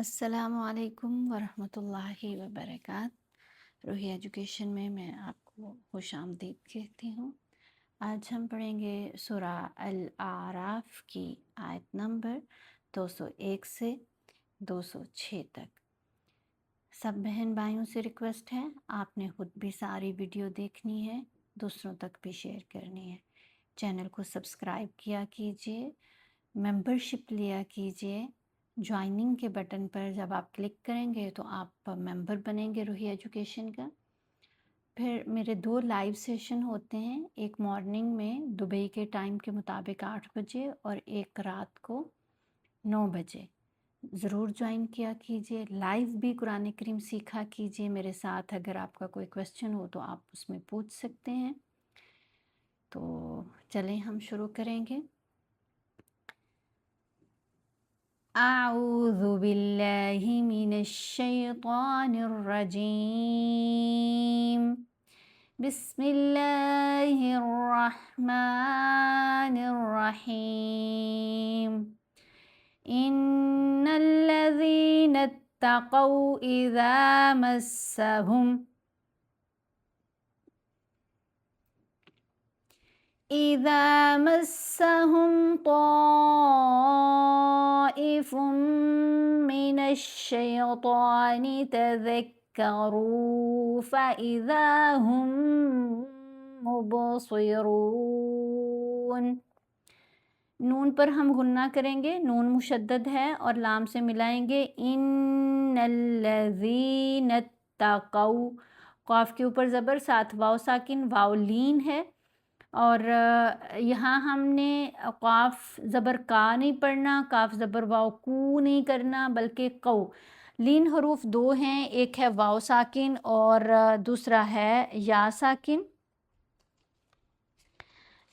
السلام علیکم ورحمۃ اللہ وبرکاتہ۔ روحی ایجوکیشن میں آپ کو خوش آمدید کہتی ہوں۔ آج ہم پڑھیں گے سورہ الاعراف کی آیت نمبر 201 سے 206 تک۔ سب بہن بھائیوں سے ریکویسٹ ہے، آپ نے خود بھی ساری ویڈیو دیکھنی ہے، دوسروں تک بھی شیئر کرنی ہے۔ چینل کو سبسکرائب کیا کیجئے، ممبرشپ لیا کیجئے۔ جوائننگ کے بٹن پر جب آپ کلک کریں گے تو آپ ممبر بنیں گے روحی ایجوکیشن کا۔ پھر میرے 2 لائیو سیشن ہوتے ہیں، ایک مارننگ میں دبئی کے ٹائم کے مطابق 8 بجے اور ایک رات کو 9 بجے۔ ضرور جوائن کیا کیجئے، لائیو بھی قرآن کریم سیکھا کیجئے میرے ساتھ۔ اگر آپ کا کوئی کویسچن ہو تو آپ اس میں پوچھ سکتے ہیں۔ تو چلیں ہم شروع کریں گے۔ اعوذ باللہ من الشیطان الرجیم، بسم اللہ الرحمن الرحیم۔ ان الذین اتقوا اذا مسهم طائف من الشیطان تذکروا فاذا هم مبصرون۔ نون پر ہم غنہ کریں گے، نون مشدد ہے اور لام سے ملائیں گے۔ ان الذین اتقوا، قاف کے اوپر زبر، ساتھ واو ساکن، واو لین ہے، اور یہاں ہم نے قاف زبر کا نہیں پڑھنا، کاف زبر واو کو نہیں کرنا، بلکہ قو۔ لین حروف 2 ہیں، ایک ہے واو ساکن اور دوسرا ہے یا ساکن۔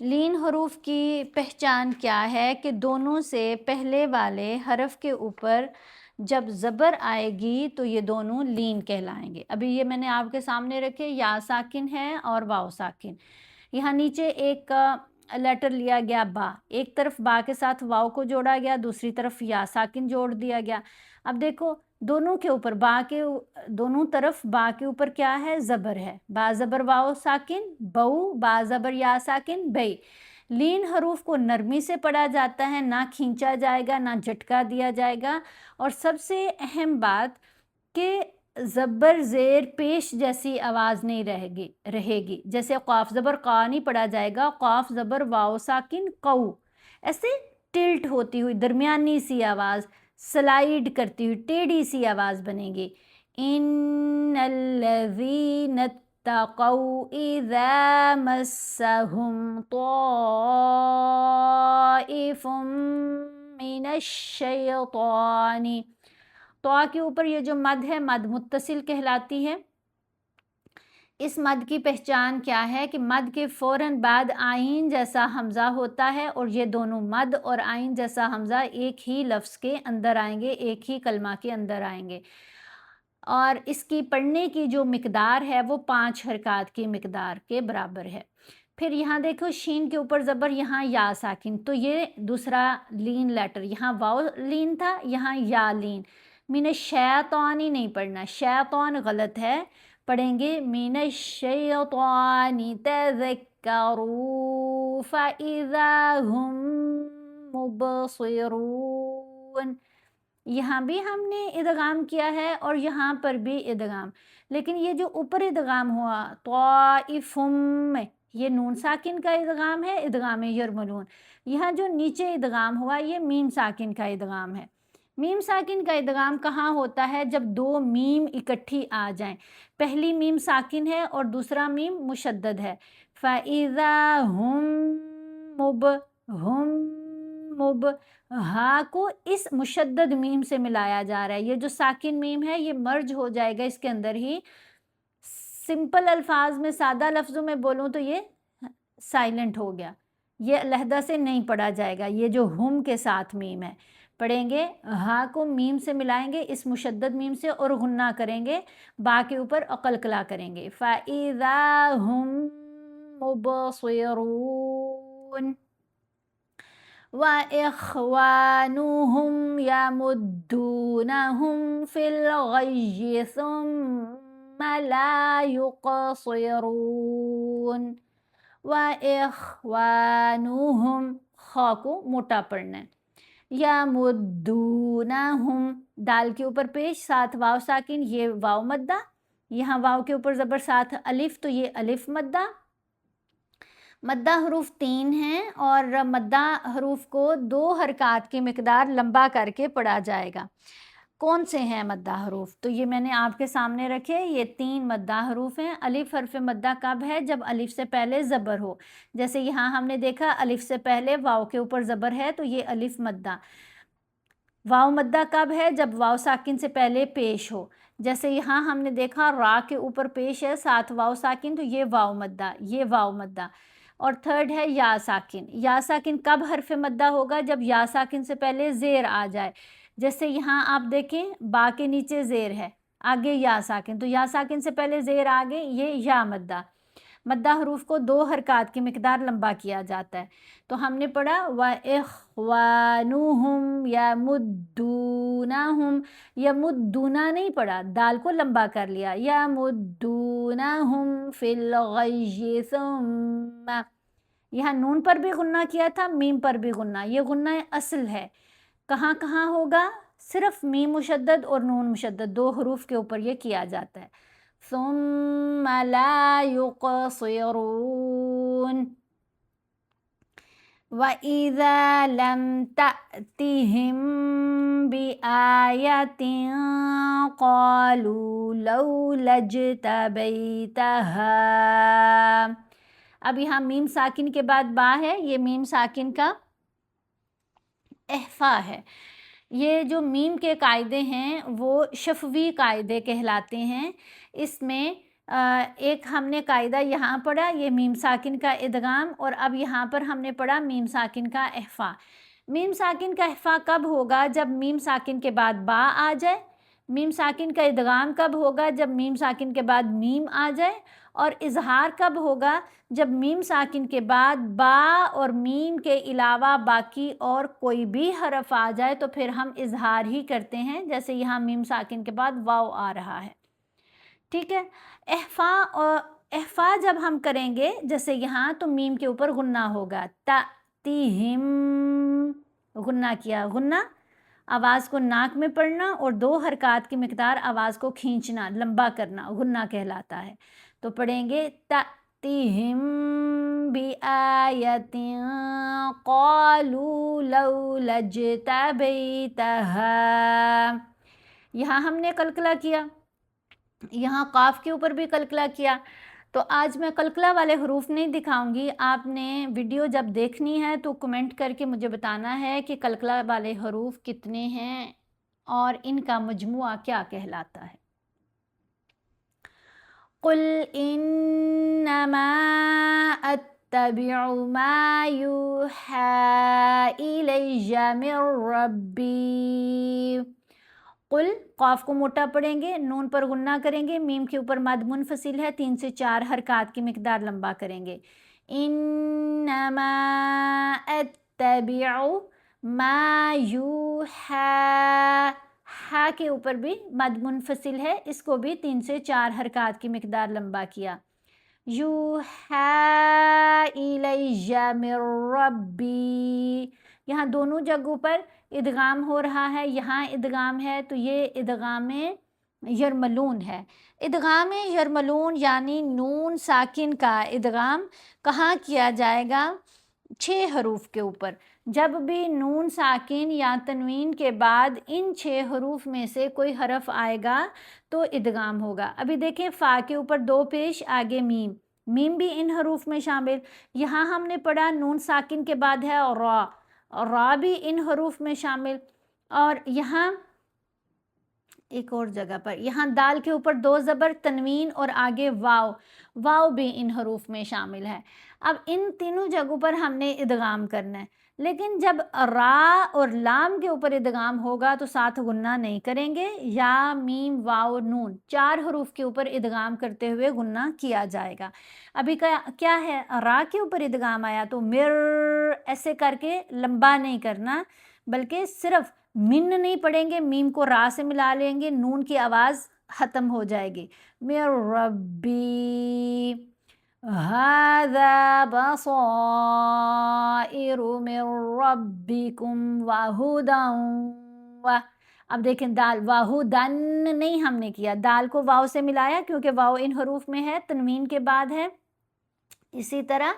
لین حروف کی پہچان کیا ہے کہ دونوں سے پہلے والے حرف کے اوپر جب زبر آئے گی تو یہ دونوں لین کہلائیں گے۔ ابھی یہ میں نے آپ کے سامنے رکھے، یا ساکن ہے اور واو ساکن۔ یہاں نیچے ایک لیٹر لیا گیا با، ایک طرف با کے ساتھ واو کو جوڑا گیا، دوسری طرف یا ساکن جوڑ دیا گیا۔ اب دیکھو دونوں کے اوپر دونوں طرف با کے اوپر کیا ہے؟ زبر ہے۔ با زبر واو ساکن بو، با زبر یا ساکن بے۔ لین حروف کو نرمی سے پڑھا جاتا ہے، نہ کھینچا جائے گا، نہ جھٹکا دیا جائے گا، اور سب سے اہم بات کہ زبر زیر پیش جیسی آواز نہیں رہے گی۔ جیسے قاف زبر قا نہیں پڑھا جائے گا، قاف زبر واو ساکن قو، ایسے ٹلٹ ہوتی ہوئی درمیانی سی آواز، سلائیڈ کرتی ہوئی ٹیڑھی سی آواز بنے گی۔ ان الذین اتقوا اذا مسهم طائف من الشیطان۔ تو کے اوپر یہ جو مد ہے، مد متصل کہلاتی ہے۔ اس مد کی پہچان کیا ہے کہ مد کے فوراً بعد آئین جیسا حمزہ ہوتا ہے، اور یہ دونوں مد اور آئین جیسا حمزہ ایک ہی لفظ کے اندر آئیں گے، ایک ہی کلمہ کے اندر آئیں گے، اور اس کی پڑھنے کی جو مقدار ہے وہ 5 حرکات کی مقدار کے برابر ہے۔ پھر یہاں دیکھو شین کے اوپر زبر، یہاں یا ساکن، تو یہ دوسرا لین لیٹر، یہاں واو لین تھا، یہاں یا لین۔ من الشیطانی نہیں پڑھنا، شیطان غلط ہے، پڑھیں گے من الشیطان تذکروا فاذا هم مبصرون۔ یہاں بھی ہم نے ادغام کیا ہے اور یہاں پر بھی ادغام، لیکن یہ جو اوپر ادغام ہوا طائفم میں، یہ نون ساکن کا ادغام ہے، ادغام یرملون۔ یہاں جو نیچے ادغام ہوا یہ میم ساکن کا ادغام ہے۔ میم ساکن کا ادغام کہاں ہوتا ہے؟ جب 2 میم اکٹھی آ جائیں، پہلی میم ساکن ہے اور دوسرا میم مشدد ہے۔ فَإِذَا هُمْ مب، ہا کو اس مشدد میم سے ملایا جا رہا ہے۔ یہ جو ساکن میم ہے یہ مرج ہو جائے گا اس کے اندر ہی۔ سمپل الفاظ میں، سادہ لفظوں میں بولوں تو یہ سائلنٹ ہو گیا، یہ علیحدہ سے نہیں پڑھا جائے گا۔ یہ جو ہم کے ساتھ میم ہے، پڑھیں گے ہا کو میم سے ملائیں گے اس مشدد میم سے، اور غنہ کریں گے، با کے اوپر قلقلہ کریں گے۔ فَإِذَا هُمْ مُبْصِرُونَ۔ وإخوانهم يمدونهم في الغي ثم لا يقصرون. وإخوانهم، خا کو موٹا پڑھنا ہے، یمدونہم دال کے اوپر پیش، ساتھ واو ساکن، یہ واو مدہ، یہاں واو کے اوپر زبر ساتھ الف، تو یہ الف مدہ۔ مدہ حروف 3 ہیں اور مدہ حروف کو 2 حرکات کی مقدار لمبا کر کے پڑھا جائے گا۔ کون سے ہیں مدہ حروف؟ تو یہ میں نے آپ کے سامنے رکھے، یہ 3 مدہ حروف ہیں۔ الف حرف مدہ کب ہے؟ جب الف سے پہلے زبر ہو، جیسے یہاں ہم نے دیکھا الف سے پہلے واو کے اوپر زبر ہے تو یہ الف مدہ۔ واو مدہ کب ہے؟ جب واو ساکن سے پہلے پیش ہو، جیسے یہاں ہم نے دیکھا را کے اوپر پیش ہے ساتھ واو ساکن، تو یہ واو مدہ، یہ واو مدہ۔ اور تھرڈ ہے یا ساکن۔ یا ساکن کب حرف مدہ ہوگا؟ جب یا ساکن سے پہلے زیر آ جائے، جیسے یہاں آپ دیکھیں با کے نیچے زیر ہے، آگے یا ساکن، تو یا ساکن سے پہلے زیر آگے، یہ یا مدہ۔ مدہ حروف کو 2 حرکات کی مقدار لمبا کیا جاتا ہے۔ تو ہم نے پڑھا وَإِخْوَانُهُمْ يَمُدُّونَهُمْ، یمدونا نہیں پڑھا، دال کو لمبا کر لیا، یمدونہم فی الغی ثم، یہاں نون پر بھی غنہ کیا تھا، میم پر بھی غنہ، یہ غنہ اصل ہے۔ کہاں کہاں ہوگا؟ صرف میم مشدد اور نون مشدد 2 حروف کے اوپر یہ کیا جاتا ہے۔ ثم لا يقصرون۔ وَإِذَا لَمْ تَأْتِهِمْ بِآيَةٍ قَالُوا لَوْلَا اجْتَبَيْتَهَا۔ اب یہاں میم ساکن کے بعد با ہے، یہ میم ساکن کا احفا ہے۔ یہ جو میم کے قاعدے ہیں وہ شفوی قاعدے کہلاتے ہیں۔ اس میں ایک ہم نے قاعدہ یہاں پڑھا، یہ میم ساکن کا ادغام، اور اب یہاں پر ہم نے پڑھا میم ساکن کا احفا۔ میم ساکن کا احفا کب ہوگا؟ جب میم ساکن کے بعد با آ جائے۔ میم ساکن کا ادغام کب ہوگا؟ جب میم ساکن کے بعد میم آ جائے۔ اور اظہار کب ہوگا؟ جب میم ساکن کے بعد با اور میم کے علاوہ باقی اور کوئی بھی حرف آ جائے تو پھر ہم اظہار ہی کرتے ہیں، جیسے یہاں میم ساکن کے بعد واو آ رہا ہے، ٹھیک ہے۔ احفا جب ہم کریں گے جیسے یہاں، تو میم کے اوپر غنہ ہوگا، تَأْتِهِمْ، غنہ کیا، غنہ آواز کو ناک میں پڑھنا اور 2 حرکات کی مقدار آواز کو کھینچنا، لمبا کرنا، غنہ کہلاتا ہے۔ تو پڑھیں گے تَأْتِهِمْ بِآيَةٍ قَالُوا لَوْلَا اجْتَبَيْتَهَا۔ یہاں ہم نے قلقلہ کیا، یہاں قاف کے اوپر بھی قلقلہ کیا۔ تو آج میں قلقلہ والے حروف نہیں دکھاؤں گی، آپ نے ویڈیو جب دیکھنی ہے تو کمنٹ کر کے مجھے بتانا ہے کہ قلقلہ والے حروف کتنے ہیں اور ان کا مجموعہ کیا کہلاتا ہے۔ قُلْ إِنَّمَا أَتَّبِعُ مَا يُوحَى إِلَيَّ مِن رَّبِّي۔ قل، قاف کو موٹا پڑھیں گے، نون پر غنہ کریں گے، میم کے اوپر مد منفصل ہے، 3 سے 4 حرکات کی مقدار لمبا کریں گے۔ انما اتبع ما یوحى، ہا کے اوپر بھی مد منفصل ہے، اس کو بھی 3 سے 4 حرکات کی مقدار لمبا کیا۔ یوحى الیہ من ربی، یہاں دونوں جگہوں پر ادغام ہو رہا ہے، یہاں ادغام ہے تو یہ ادغام یرملون ہے۔ ادغام یرملون یعنی نون ساکن کا ادغام کہاں کیا جائے گا؟ 6 حروف کے اوپر۔ جب بھی نون ساکن یا تنوین کے بعد ان 6 حروف میں سے کوئی حرف آئے گا تو ادغام ہوگا۔ ابھی دیکھیں فا کے اوپر 2 پیش، آگے میم، میم بھی ان حروف میں شامل۔ یہاں ہم نے پڑھا نون ساکن کے بعد ہے اور را، اور را بھی ان حروف میں شامل۔ اور یہاں ایک اور جگہ پر، یہاں دال کے اوپر 2 زبر، تنوین اور آگے واو، واو بھی ان حروف میں شامل ہے۔ اب ان تینوں جگہوں پر ہم نے ادغام کرنا ہے، لیکن جب را اور لام کے اوپر ادغام ہوگا تو ساتھ غنہ نہیں کریں گے، یا میم واو نون 4 حروف کے اوپر ادغام کرتے ہوئے غنہ کیا جائے گا۔ ابھی کیا ہے، را کے اوپر ادغام آیا تو مر ایسے کر کے لمبا نہیں کرنا، بلکہ صرف من نہیں پڑھیں گے، میم کو را سے ملا لیں گے، نون کی آواز ختم ہو جائے گی۔ مر ربی هذا بصائر من ربکم وہدی اب دیکھیں دال وہدن نہیں ہم نے کیا، دال کو واو سے ملایا کیونکہ واو ان حروف میں ہے، تنوین کے بعد ہے۔ اسی طرح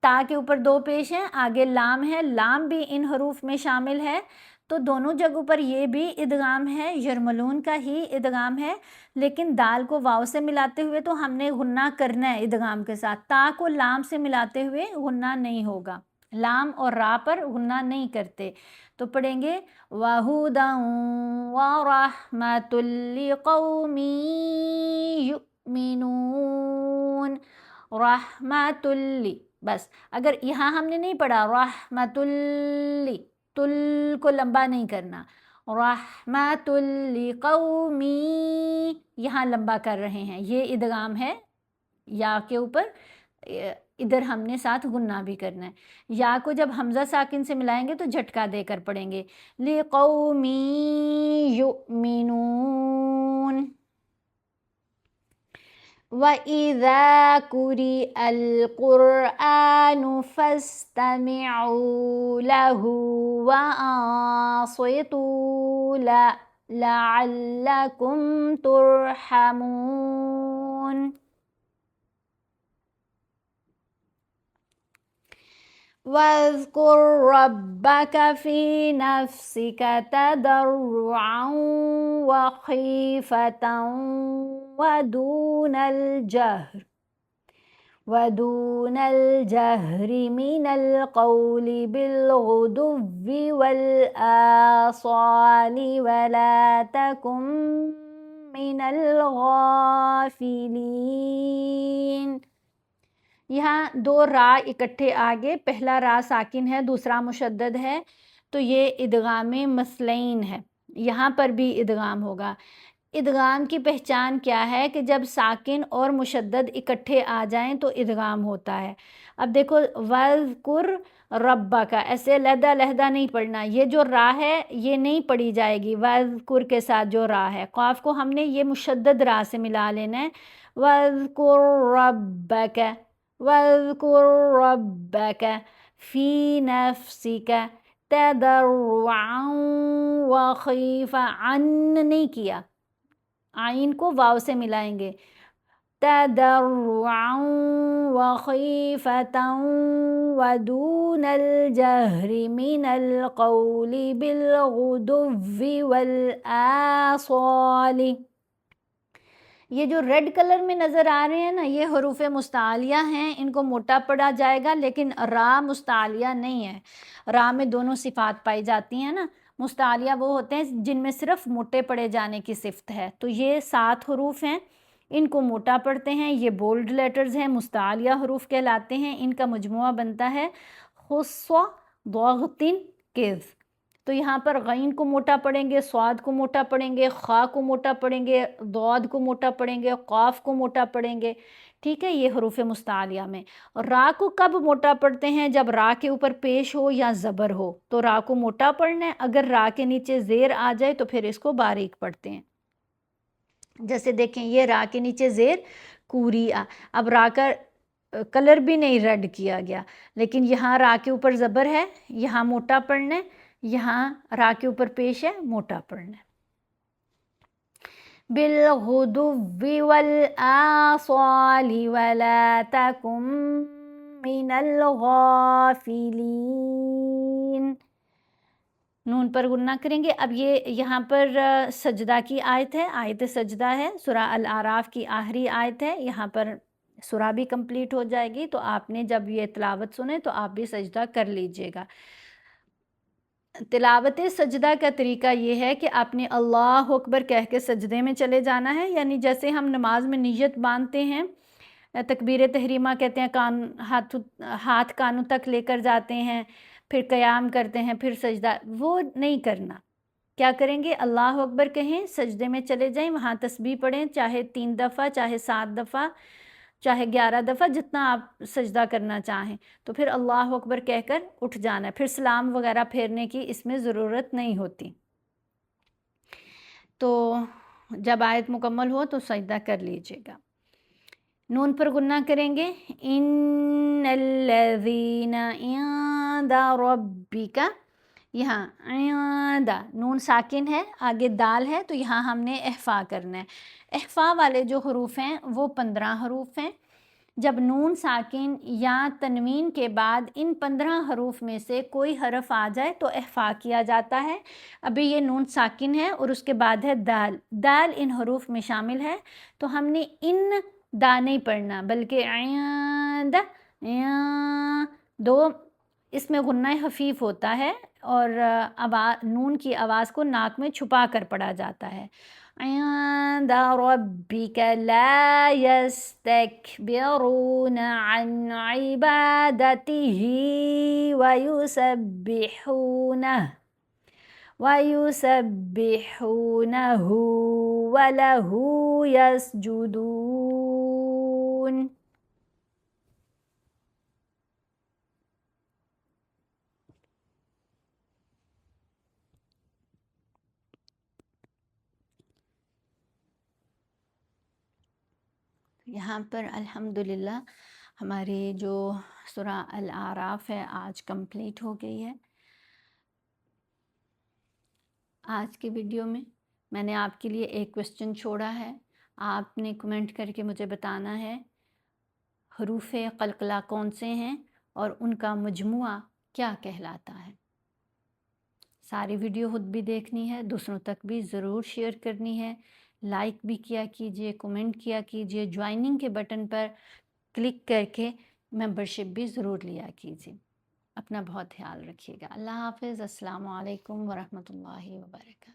تا کے اوپر 2 پیش ہیں، آگے لام ہے، لام بھی ان حروف میں شامل ہے، تو دونوں جگہوں پر یہ بھی ادغام ہے، یرملون کا ہی ادغام ہے، لیکن دال کو واو سے ملاتے ہوئے تو ہم نے غنہ کرنا ہے ادغام کے ساتھ، تا کو لام سے ملاتے ہوئے غنہ نہیں ہوگا، لام اور را پر غنہ نہیں کرتے، تو پڑھیں گے وَهُدًى وَرَحْمَةٌ لِّقَوْمٍ يُؤْمِنُونَ رحمۃ لی، بس اگر یہاں ہم نے نہیں پڑھا رحمۃ لی، تل کو لمبا نہیں کرنا، رحمۃ لقومی یہاں لمبا کر رہے ہیں، یہ ادغام ہے یا کے اوپر، ادھر ہم نے ساتھ غنہ بھی کرنا ہے۔ یا کو جب حمزہ ساکن سے ملائیں گے تو جھٹکا دے کر پڑھیں گے لقومی یؤمنون۔ وَإِذَا قُرِئَ الْقُرْآنُ فَاسْتَمِعُوا لَهُ وَأَنصِتُوا لَعَلَّكُمْ تُرْحَمُونَ۔ وَاذْكُرْ رَبَّكَ فِي نَفْسِكَ تَضَرُّعًا وَخِيفَةً وَدُونَ الْجَهْرِ مِنَ الْقَوْلِ بِالْغُدُوِّ وَالْآصَالِ وَلَا تَكُن مِّنَ الْغَافِلِينَ۔ یہاں 2 را اکٹھے آگے، پہلا را ساکن ہے، دوسرا مشدد ہے، تو یہ ادغام مثلین ہے، یہاں پر بھی ادغام ہوگا۔ ادغام کی پہچان کیا ہے کہ جب ساکن اور مشدد اکٹھے آ جائیں تو ادغام ہوتا ہے۔ اب دیکھو وَاذْكُرْ رَبَّكَ ایسے علیحدہ علیحدہ نہیں پڑھنا، یہ جو را ہے یہ نہیں پڑھی جائے گی، وَاذْكُرْ کے ساتھ جو را ہے، قاف کو ہم نے یہ مشدد را سے ملا لینا ہے، وَاذْكُرْ رَبَّكَ وَاذْكُرْ رَبَّكَ فِي نَفْسِكَ تَضَرُّعًا وَخِيفَةً، عن نہیں کیا، آئین کو واو سے ملائیں گے، تَضَرُّعًا وَخِيفَةً وَدُونَ الْجَهْرِ مِنَ الْقَوْلِ بِالْغُدُوِّ وَالْآصَالِ۔ یہ جو ریڈ کلر میں نظر آ رہے ہیں نا، یہ حروف مستعلیہ ہیں، ان کو موٹا پڑھا جائے گا، لیکن را مستعلیہ نہیں ہے، را میں دونوں صفات پائی جاتی ہیں نا، مستعلیہ وہ ہوتے ہیں جن میں صرف موٹے پڑھے جانے کی صفت ہے، تو یہ 7 حروف ہیں، ان کو موٹا پڑھتے ہیں، یہ بولڈ لیٹرز ہیں، مستعلیہ حروف کہلاتے ہیں، ان کا مجموعہ بنتا ہے خص ضغطن کذ، تو یہاں پر غین کو موٹا پڑھیں گے، صاد کو موٹا پڑھیں گے، خا کو موٹا پڑھیں گے، ضاد کو موٹا پڑھیں گے، قاف کو موٹا پڑھیں گے، ٹھیک ہے، یہ حروف مستعلیہ میں۔ اور را کو کب موٹا پڑھتے ہیں؟ جب را کے اوپر پیش ہو یا زبر ہو تو را کو موٹا پڑھنا ہے، اگر را کے نیچے زیر آ جائے تو پھر اس کو باریک پڑھتے ہیں، جیسے دیکھیں یہ را کے نیچے زیر کوری اب را کا کلر بھی نہیں ریڈ کیا گیا، لیکن یہاں را کے اوپر زبر ہے، یہاں موٹا پڑھنا ہے، یہاں را کے اوپر پیش ہے، موٹا پڑھنا ہے۔ بالغدو والآصال ولا تکن من الغافلین، نون پر غنہ کریں گے۔ اب یہ یہاں پر سجدہ کی آیت ہے، آیت سجدہ ہے، سورہ الاعراف کی آخری آیت ہے، یہاں پر سورہ بھی کمپلیٹ ہو جائے گی، تو آپ نے جب یہ تلاوت سنے تو آپ بھی سجدہ کر لیجئے گا۔ تلاوت سجدہ کا طریقہ یہ ہے کہ آپ نے اللہ اکبر کہہ کے سجدے میں چلے جانا ہے، یعنی جیسے ہم نماز میں نیت باندھتے ہیں، تکبیر تحریمہ کہتے ہیں، ہاتھ کانوں تک لے کر جاتے ہیں، پھر قیام کرتے ہیں، پھر سجدہ، وہ نہیں کرنا۔ کیا کریں گے؟ اللہ اکبر کہیں، سجدے میں چلے جائیں، وہاں تسبیح پڑھیں، چاہے 3 دفعہ، چاہے 7 دفعہ، چاہے 11 دفعہ، جتنا آپ سجدہ کرنا چاہیں، تو پھر اللہ اکبر کہہ کر اٹھ جانا ہے۔ پھر سلام وغیرہ پھیرنے کی اس میں ضرورت نہیں ہوتی۔ تو جب آیت مکمل ہو تو سجدہ کر لیجئے گا۔ نون پر غنہ کریں گے، ان الذین عند ربک، یہاں عند نون ساکن ہے، آگے دال ہے، تو یہاں ہم نے احفا کرنا ہے۔ احفا والے جو حروف ہیں وہ 15 حروف ہیں۔ جب نون ساکن یا تنوین کے بعد ان 15 حروف میں سے کوئی حرف آ جائے تو احفا کیا جاتا ہے۔ ابھی یہ نون ساکن ہے اور اس کے بعد ہے دال، دال ان حروف میں شامل ہے، تو ہم نے ان دا نہیں پڑھنا بلکہ عند، دو اس میں غنہ خفیف ہوتا ہے اور نون کی آواز کو ناک میں چھپا کر پڑھا جاتا ہے۔ عند ربک لا يستكبرون عن عبادته ويسبحونه وله يسجدون۔ یہاں پر الحمدللہ ہماری جو سورہ الاعراف ہے آج کمپلیٹ ہو گئی ہے۔ آج کی ویڈیو میں نے آپ کے لیے ایک کوسچن چھوڑا ہے، آپ نے کمنٹ کر کے مجھے بتانا ہے حروف قلقلہ کون سے ہیں اور ان کا مجموعہ کیا کہلاتا ہے۔ ساری ویڈیو خود بھی دیکھنی ہے، دوسروں تک بھی ضرور شیئر کرنی ہے، لائک بھی کیا کیجئے، کمنٹ کیا کیجئے، جوائننگ کے بٹن پر کلک کر کے ممبرشپ بھی ضرور لیا کیجئے۔ اپنا بہت خیال رکھیے گا۔ اللہ حافظ۔ السلام علیکم ورحمۃ اللہ وبرکاتہ۔